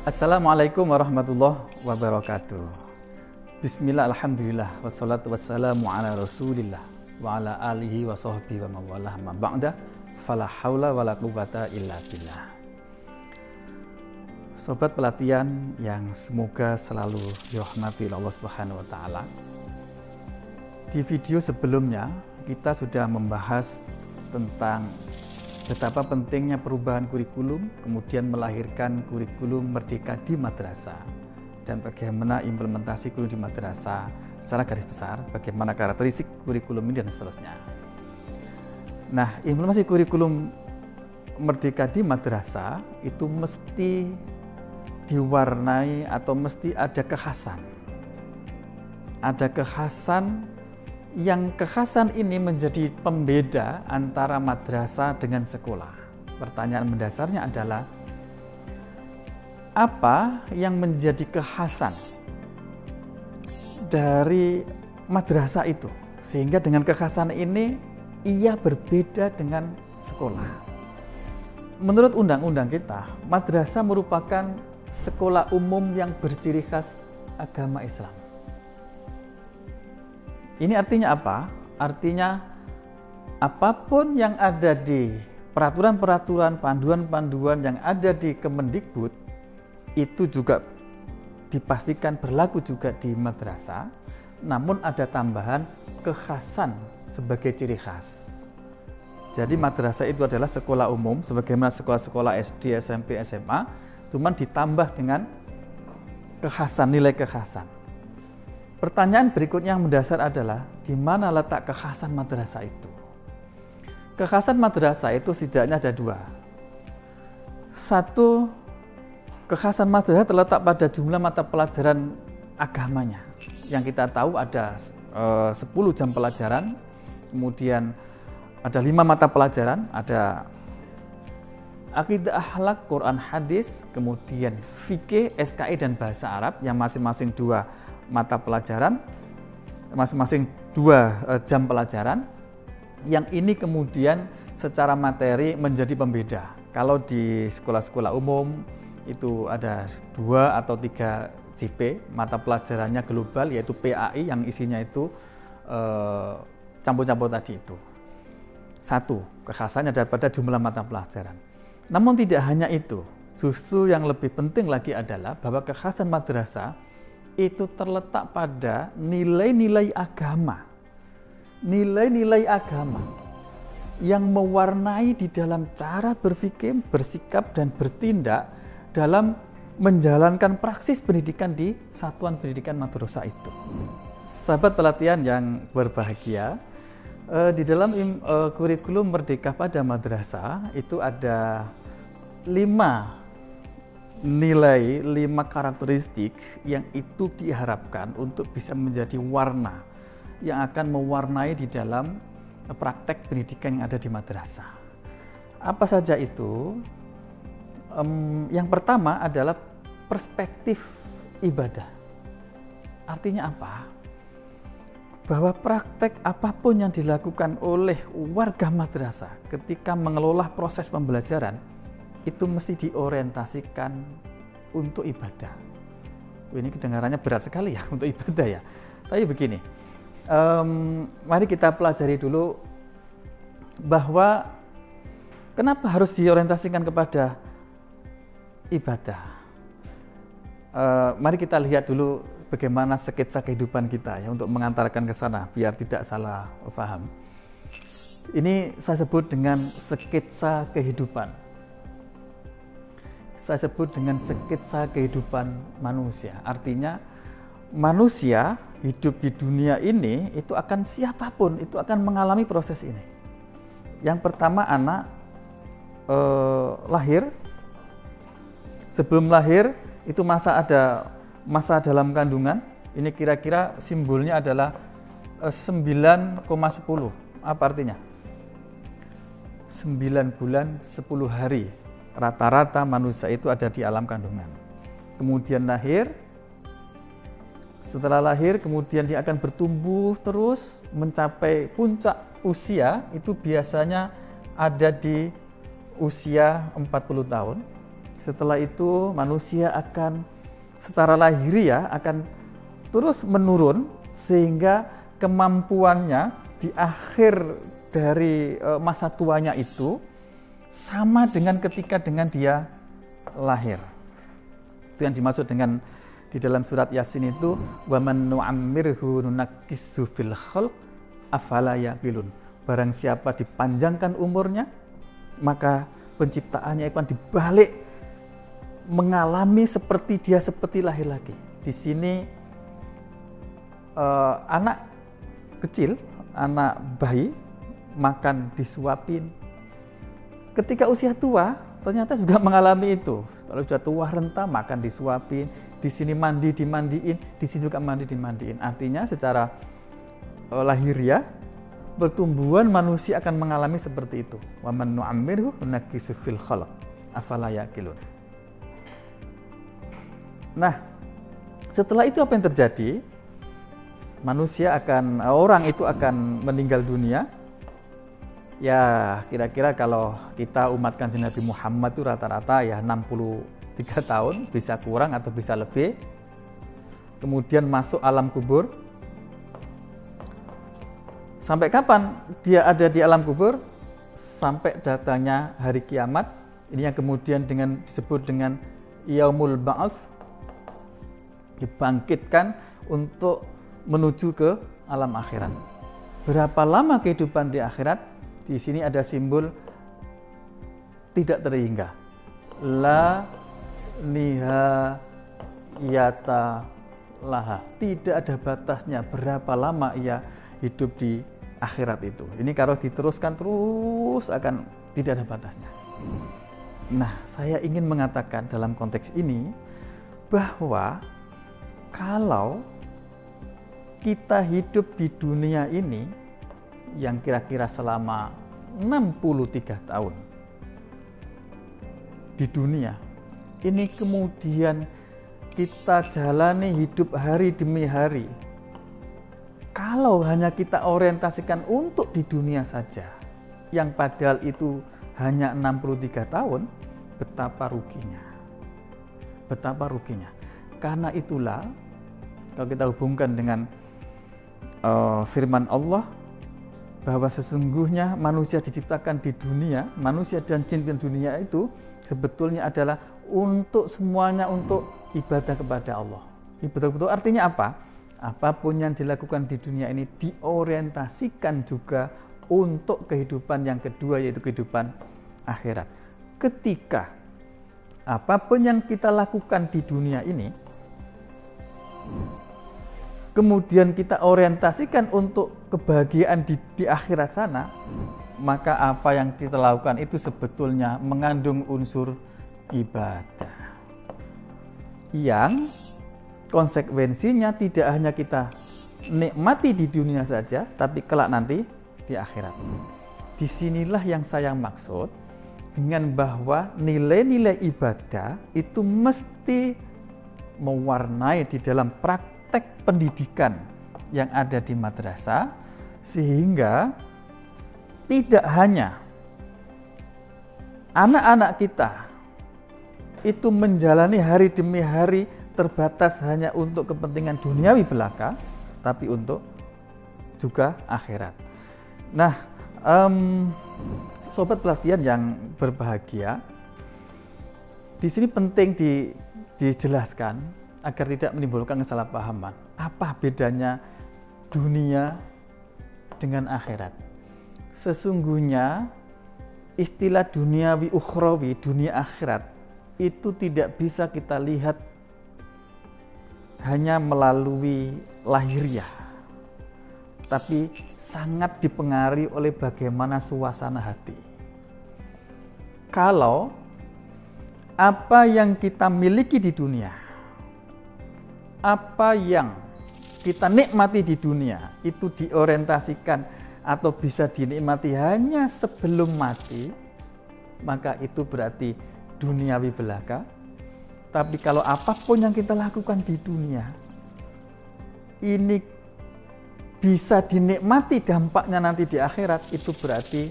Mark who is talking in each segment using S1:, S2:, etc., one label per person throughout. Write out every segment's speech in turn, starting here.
S1: Assalamualaikum warahmatullahi wabarakatuh. Bismillah, alhamdulillah, wassalatu wassalamu ala rasulillah wa ala alihi wa sahbihi wa mawalah ma ba'da fala hawla wa la quwwata illa billah. Sobat pelatihan yang semoga selalu dirahmati Allah Subhanahu wa taala. Di video sebelumnya kita sudah membahas tentang betapa pentingnya perubahan kurikulum, kemudian melahirkan kurikulum merdeka di madrasah, dan bagaimana implementasi kurikulum di madrasah secara garis besar, bagaimana karakteristik kurikulum ini dan seterusnya. Nah, implementasi kurikulum merdeka di madrasah itu mesti diwarnai atau mesti ada kekhasan. Ada kekhasan yang kekhasan ini menjadi pembeda antara madrasah dengan sekolah. Pertanyaan mendasarnya adalah, apa yang menjadi kekhasan dari madrasah itu? Sehingga dengan kekhasan ini, ia berbeda dengan sekolah. Menurut undang-undang kita, madrasah merupakan sekolah umum yang berciri khas agama Islam. Ini artinya apa? Artinya apapun yang ada di peraturan-peraturan, panduan-panduan yang ada di Kemendikbud itu juga dipastikan berlaku juga di madrasah, namun ada tambahan kekhasan sebagai ciri khas. Jadi madrasah itu adalah sekolah umum sebagaimana sekolah-sekolah SD, SMP, SMA, cuman ditambah dengan kekhasan, nilai kekhasan. Pertanyaan berikutnya yang mendasar adalah, di mana letak kekhasan madrasah itu? Kekhasan madrasah itu setidaknya ada dua. Satu, kekhasan madrasah terletak pada jumlah mata pelajaran agamanya. Yang kita tahu ada 10 jam pelajaran, kemudian ada 5 mata pelajaran, ada akidah, akhlak, Quran, hadis, kemudian fikih, SKI, dan bahasa Arab yang masing-masing 2 mata pelajaran, masing-masing 2 jam pelajaran, yang ini kemudian secara materi menjadi pembeda. Kalau di sekolah-sekolah umum itu ada 2 atau 3 JP, mata pelajarannya global, yaitu PAI yang isinya itu campur-campur tadi itu. Satu, kekhasannya daripada jumlah mata pelajaran. Namun tidak hanya itu, justru yang lebih penting lagi adalah bahwa kekhasan madrasah itu terletak pada nilai-nilai agama. Nilai-nilai agama yang mewarnai di dalam cara berpikir, bersikap, dan bertindak dalam menjalankan praksis pendidikan di satuan pendidikan madrasah itu. Sahabat pelatihan yang berbahagia, di dalam kurikulum Merdeka pada Madrasah itu ada 5 nilai, 5 karakteristik yang itu diharapkan untuk bisa menjadi warna yang akan mewarnai di dalam praktek pendidikan yang ada di madrasah. Apa saja itu? Yang pertama adalah perspektif ibadah. Artinya apa? Bahwa praktek apapun yang dilakukan oleh warga madrasah ketika mengelola proses pembelajaran itu mesti diorientasikan untuk ibadah. Ini kedengarannya berat sekali ya untuk ibadah ya. Tapi begini, mari kita pelajari dulu bahwa kenapa harus diorientasikan kepada ibadah. Mari kita lihat dulu bagaimana sketsa kehidupan kita ya untuk mengantarkan ke sana biar tidak salah paham. Ini saya sebut dengan sketsa kehidupan. Saya sebut dengan sketsa kehidupan manusia. Artinya manusia hidup di dunia ini itu akan siapapun itu akan mengalami proses ini. Yang pertama anak lahir. Sebelum lahir itu masa dalam kandungan. Ini kira-kira simbolnya adalah 9,10. Apa artinya? 9 bulan 10 hari. Rata-rata manusia itu ada di alam kandungan. Kemudian lahir. Setelah lahir kemudian dia akan bertumbuh terus mencapai puncak usia itu biasanya ada di usia 40 tahun. Setelah itu manusia akan secara lahiriah akan terus menurun sehingga kemampuannya di akhir dari masa tuanya itu sama dengan ketika dengan dia lahir. Itu yang dimaksud dengan di dalam surat Yasin itu wa man nu'ammirhu nunakkishu fil khalq afala yaqilun. Barang siapa dipanjangkan umurnya, maka penciptaannya akan dibalik mengalami seperti dia seperti lahir lagi. Di sini anak kecil, anak bayi makan disuapin. Ketika usia tua ternyata juga mengalami itu. Kalau sudah tua renta makan disuapin, di sini mandi dimandiin, di sini juga mandi dimandiin. Artinya secara lahiriah pertumbuhan manusia akan mengalami seperti itu. Wa man nu'ammirhu nunakkishu fil khalq afala yaqilun. Nah, setelah itu apa yang terjadi? Orang itu akan meninggal dunia. Ya, kira-kira kalau kita umat Kanjeng Nabi Muhammad itu rata-rata ya 63 tahun, bisa kurang atau bisa lebih. Kemudian masuk alam kubur. Sampai kapan dia ada di alam kubur? Sampai datangnya hari kiamat. Ini yang kemudian disebut dengan Yaumul Ba'ats, dibangkitkan untuk menuju ke alam akhirat. Berapa lama kehidupan di akhirat? Di sini ada simbol tidak terhingga. La nihayata laha. Tidak ada batasnya berapa lama ia hidup di akhirat itu. Ini kalau diteruskan terus akan tidak ada batasnya. Nah, saya ingin mengatakan dalam konteks ini bahwa kalau kita hidup di dunia ini yang kira-kira selama 63 tahun di dunia ini, kemudian kita jalani hidup hari demi hari. Kalau hanya kita orientasikan untuk di dunia saja, yang padahal itu hanya 63 tahun, betapa ruginya. Betapa ruginya. Karena itulah, kalau kita hubungkan dengan firman Allah, bahwa sesungguhnya manusia diciptakan di dunia, manusia dan jin di dunia itu sebetulnya adalah untuk semuanya untuk ibadah kepada Allah. Ibadah artinya apa? Apapun yang dilakukan di dunia ini diorientasikan juga untuk kehidupan yang kedua, yaitu kehidupan akhirat. Ketika apapun yang kita lakukan di dunia ini kemudian kita orientasikan untuk kebahagiaan di akhirat sana, maka apa yang kita lakukan itu sebetulnya mengandung unsur ibadah yang konsekuensinya tidak hanya kita nikmati di dunia saja, tapi kelak nanti di akhirat. Disinilah yang saya maksud dengan bahwa nilai-nilai ibadah itu mesti mewarnai di dalam praktek pendidikan yang ada di madrasah, sehingga tidak hanya anak-anak kita itu menjalani hari demi hari terbatas hanya untuk kepentingan duniawi belaka, tapi untuk juga akhirat. Nah, sobat pelatihan yang berbahagia, di sini penting dijelaskan agar tidak menimbulkan kesalahpahaman. Apa bedanya dunia dengan akhirat? Sesungguhnya istilah duniawi ukhrawi, dunia akhirat, itu tidak bisa kita lihat hanya melalui lahiriah, tapi sangat dipengaruhi oleh bagaimana suasana hati. Kalau apa yang kita miliki di dunia, apa yang kita nikmati di dunia itu diorientasikan atau bisa dinikmati hanya sebelum mati, maka itu berarti duniawi belaka. Tapi kalau apapun yang kita lakukan di dunia ini bisa dinikmati dampaknya nanti di akhirat, itu berarti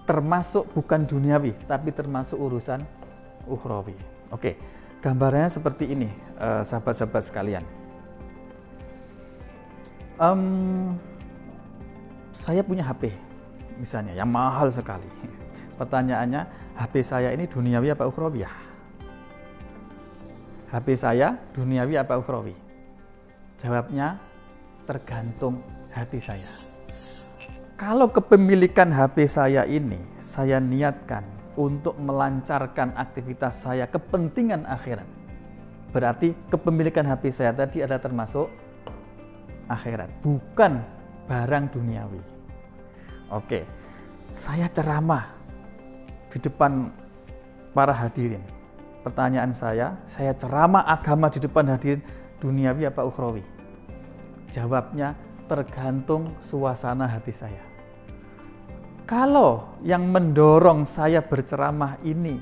S1: termasuk bukan duniawi, tapi termasuk urusan ukhrawi. Oke, gambarannya seperti ini, sahabat-sahabat sekalian. Saya punya HP, misalnya, yang mahal sekali. Pertanyaannya, HP saya ini duniawi apa ukhrawiyah? HP saya duniawi apa ukhrawi? Jawabnya, tergantung hati saya. Kalau kepemilikan HP saya ini, saya niatkan untuk melancarkan aktivitas saya kepentingan akhirat. Berarti kepemilikan HP saya tadi adalah termasuk akhirat, bukan barang duniawi. Oke, saya ceramah di depan para hadirin. Pertanyaan saya ceramah agama di depan hadirin, duniawi apa ukhrawi? Jawabnya, tergantung suasana hati saya. Kalau yang mendorong saya berceramah ini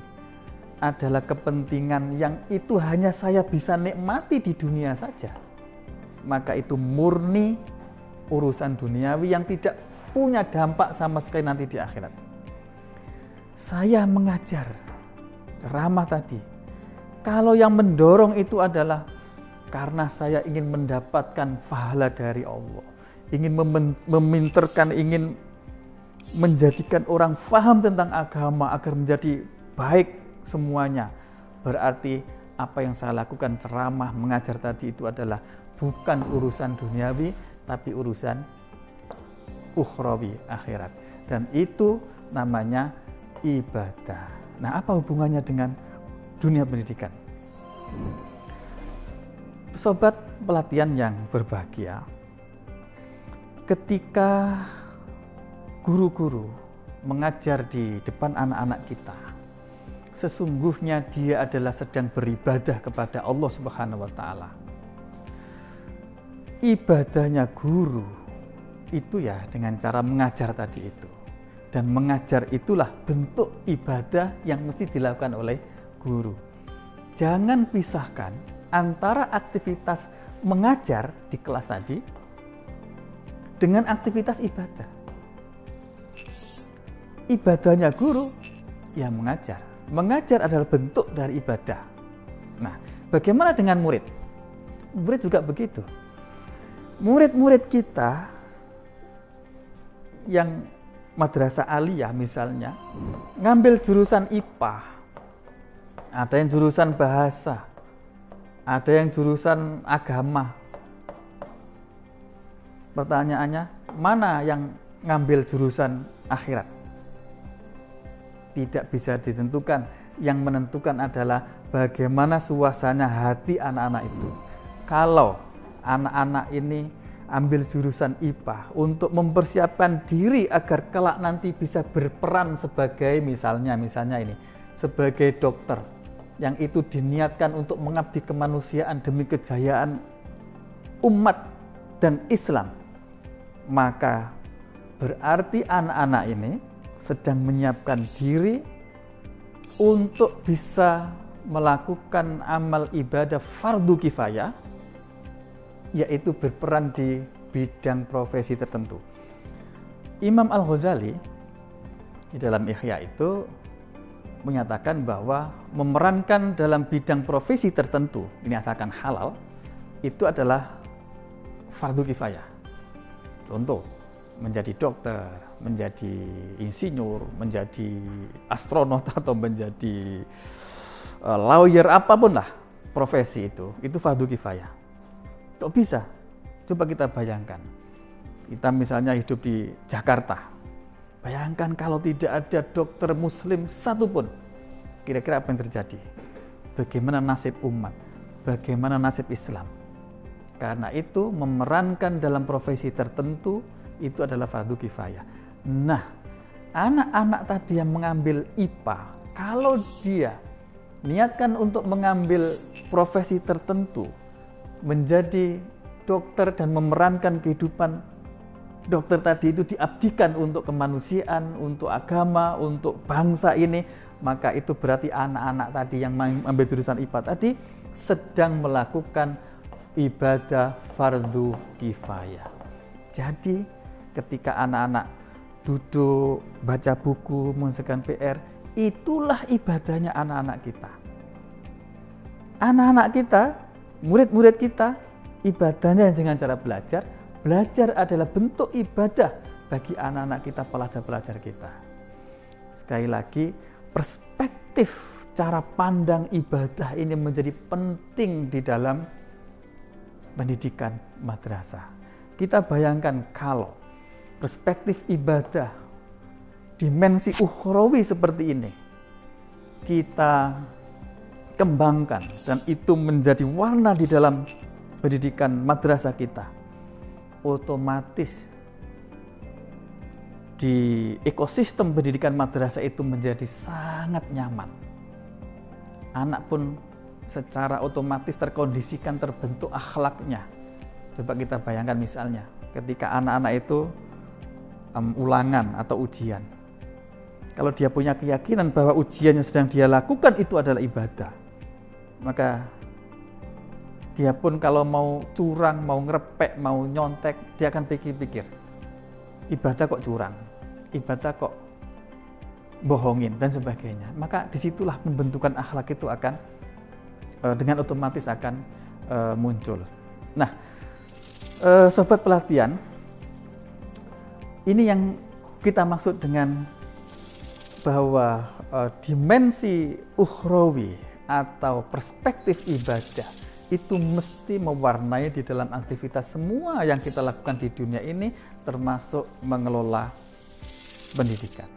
S1: adalah kepentingan yang itu hanya saya bisa nikmati di dunia saja, maka itu murni urusan duniawi yang tidak punya dampak sama sekali nanti di akhirat. Saya mengajar ceramah tadi, kalau yang mendorong itu adalah karena saya ingin mendapatkan pahala dari Allah, ingin meminterkan, ingin menjadikan orang paham tentang agama agar menjadi baik semuanya, berarti apa yang saya lakukan ceramah, mengajar tadi itu adalah bukan urusan duniawi, tapi urusan ukhrawi, akhirat. Dan itu namanya ibadah. Nah, apa hubungannya dengan dunia pendidikan? Sobat pelatihan yang berbahagia, ketika guru-guru mengajar di depan anak-anak kita, sesungguhnya dia adalah sedang beribadah kepada Allah Subhanahu wa Ta'ala. Ibadahnya guru itu ya dengan cara mengajar tadi itu, dan mengajar itulah bentuk ibadah yang mesti dilakukan oleh guru. Jangan pisahkan antara aktivitas mengajar di kelas tadi dengan aktivitas ibadah. Ibadahnya guru ya mengajar. Mengajar adalah bentuk dari ibadah. Nah, bagaimana dengan murid? Murid juga begitu. Murid-murid kita yang madrasah aliyah misalnya, ngambil jurusan IPA, ada yang jurusan bahasa, ada yang jurusan agama. Pertanyaannya, mana yang ngambil jurusan akhirat? Tidak bisa ditentukan. Yang menentukan adalah bagaimana suasana hati anak-anak itu. Kalau anak-anak ini ambil jurusan IPA untuk mempersiapkan diri agar kelak nanti bisa berperan sebagai misalnya ini sebagai dokter, yang itu diniatkan untuk mengabdi kemanusiaan demi kejayaan umat dan Islam, maka berarti anak-anak ini sedang menyiapkan diri untuk bisa melakukan amal ibadah fardu kifayah, yaitu berperan di bidang profesi tertentu. Imam Al-Ghazali di dalam Ihya itu menyatakan bahwa memerankan dalam bidang profesi tertentu, ini asalkan halal, itu adalah fardu kifayah. Contoh, menjadi dokter, menjadi insinyur, menjadi astronot, atau menjadi lawyer, apapun lah profesi itu fardu kifayah. Kok bisa? Coba kita bayangkan. Kita misalnya hidup di Jakarta. Bayangkan kalau tidak ada dokter muslim satupun. Kira-kira apa yang terjadi? Bagaimana nasib umat? Bagaimana nasib Islam? Karena itu memerankan dalam profesi tertentu itu adalah fardu kifayah. Nah, anak-anak tadi yang mengambil IPA, kalau dia niatkan untuk mengambil profesi tertentu, menjadi dokter dan memerankan kehidupan dokter tadi itu diabdikan untuk kemanusiaan, untuk agama, untuk bangsa ini, maka itu berarti anak-anak tadi yang mengambil jurusan IPA tadi sedang melakukan ibadah fardu kifayah. Jadi ketika anak-anak duduk baca buku, mengerjakan PR, itulah ibadahnya anak-anak kita. anak-anak kita, murid-murid kita, ibadahnya dengan cara belajar. Belajar adalah bentuk ibadah bagi anak-anak kita, pelajar-pelajar kita. Sekali lagi, perspektif cara pandang ibadah ini menjadi penting di dalam pendidikan madrasah. Kita bayangkan kalau perspektif ibadah dimensi ukhrawi seperti ini kita kembangkan dan itu menjadi warna di dalam pendidikan madrasah kita, otomatis di ekosistem pendidikan madrasah itu menjadi sangat nyaman. Anak pun secara otomatis terkondisikan, terbentuk akhlaknya. Coba kita bayangkan misalnya ketika anak-anak itu ulangan atau ujian. Kalau dia punya keyakinan bahwa ujian yang sedang dia lakukan itu adalah ibadah, maka dia pun kalau mau curang, mau ngerepek, mau nyontek, dia akan pikir-pikir, ibadah kok curang, ibadah kok bohongin dan sebagainya. Maka disitulah pembentukan akhlak itu akan dengan otomatis akan muncul. Nah, sobat pelatihan, ini yang kita maksud dengan bahwa dimensi ukhrawi atau perspektif ibadah itu mesti mewarnai di dalam aktivitas semua yang kita lakukan di dunia ini, termasuk mengelola pendidikan.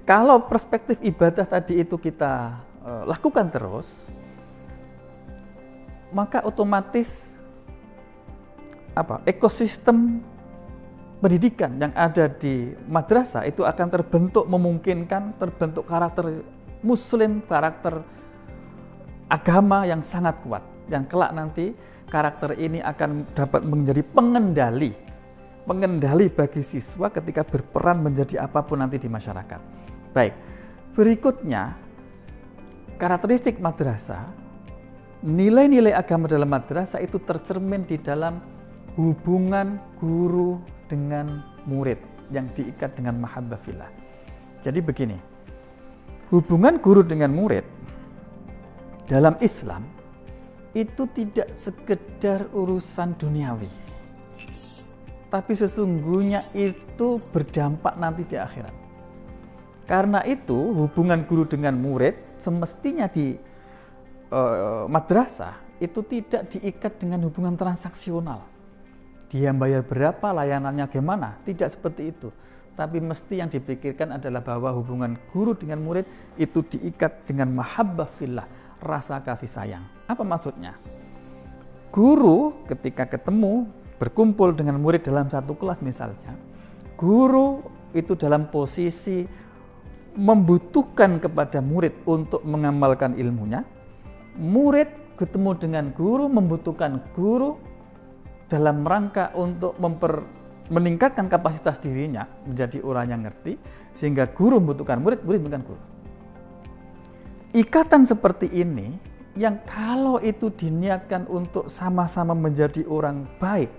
S1: Kalau perspektif ibadah tadi itu kita lakukan terus, maka otomatis ekosistem pendidikan yang ada di madrasah itu akan terbentuk, memungkinkan terbentuk karakter muslim, karakter agama yang sangat kuat. Dan kelak nanti karakter ini akan dapat menjadi pengendali bagi siswa ketika berperan menjadi apapun nanti di masyarakat. Baik, berikutnya karakteristik madrasah, nilai-nilai agama dalam madrasah itu tercermin di dalam hubungan guru dengan murid yang diikat dengan mahabbah fillah. Jadi begini, hubungan guru dengan murid dalam Islam itu tidak sekedar urusan duniawi, tapi sesungguhnya itu berdampak nanti di akhirat. Karena itu hubungan guru dengan murid semestinya di madrasah itu tidak diikat dengan hubungan transaksional. Dia bayar berapa, layanannya gimana, tidak seperti itu. Tapi mesti yang dipikirkan adalah bahwa hubungan guru dengan murid itu diikat dengan mahabbah fillah, rasa kasih sayang. Apa maksudnya? Guru ketika ketemu, berkumpul dengan murid dalam satu kelas misalnya, guru itu dalam posisi membutuhkan kepada murid untuk mengamalkan ilmunya. Murid ketemu dengan guru, membutuhkan guru dalam rangka untuk meningkatkan kapasitas dirinya menjadi orang yang ngerti, sehingga guru membutuhkan murid, murid membutuhkan guru. Ikatan seperti ini yang kalau itu diniatkan untuk sama-sama menjadi orang baik,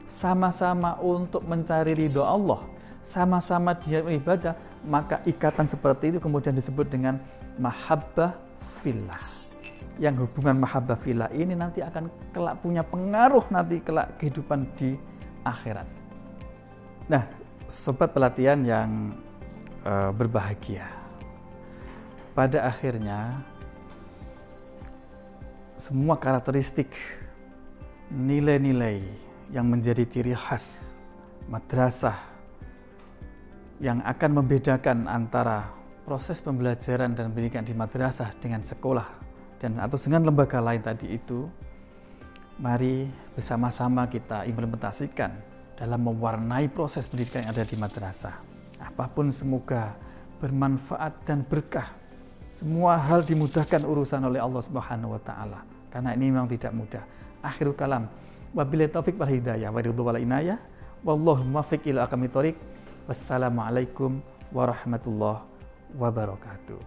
S1: sama-sama untuk mencari ridho Allah, sama-sama dia beribadah, maka ikatan seperti itu kemudian disebut dengan mahabbah fillah. Yang hubungan mahabbah fillah ini nanti akan kelak punya pengaruh nanti kelak kehidupan di akhirat. Nah, sobat pelatihan yang berbahagia, pada akhirnya semua karakteristik nilai-nilai yang menjadi ciri khas madrasah yang akan membedakan antara proses pembelajaran dan pendidikan di madrasah dengan sekolah dan atau dengan lembaga lain tadi itu, mari bersama-sama kita implementasikan dalam mewarnai proses pendidikan yang ada di madrasah. Apapun semoga bermanfaat dan berkah. Semua hal dimudahkan urusan oleh Allah Subhanahu wa taala. Karena ini memang tidak mudah. Akhirul kalam. Wabillahi taufik wal hidayah wa ridho wal inayah. Wallahu muwaffiq ila aqwamit thoriq. Wassalamualaikum warahmatullahi wabarakatuh.